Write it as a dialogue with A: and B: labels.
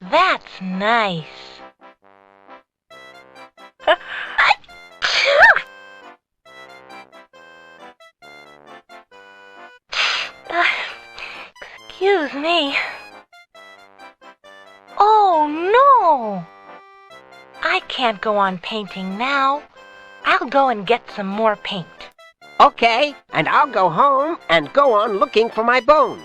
A: That's nice. Excuse me. Oh, no! I can't go on painting now. I'll go and get some more paint.
B: Okay, and I'll go home and go on looking for my bone.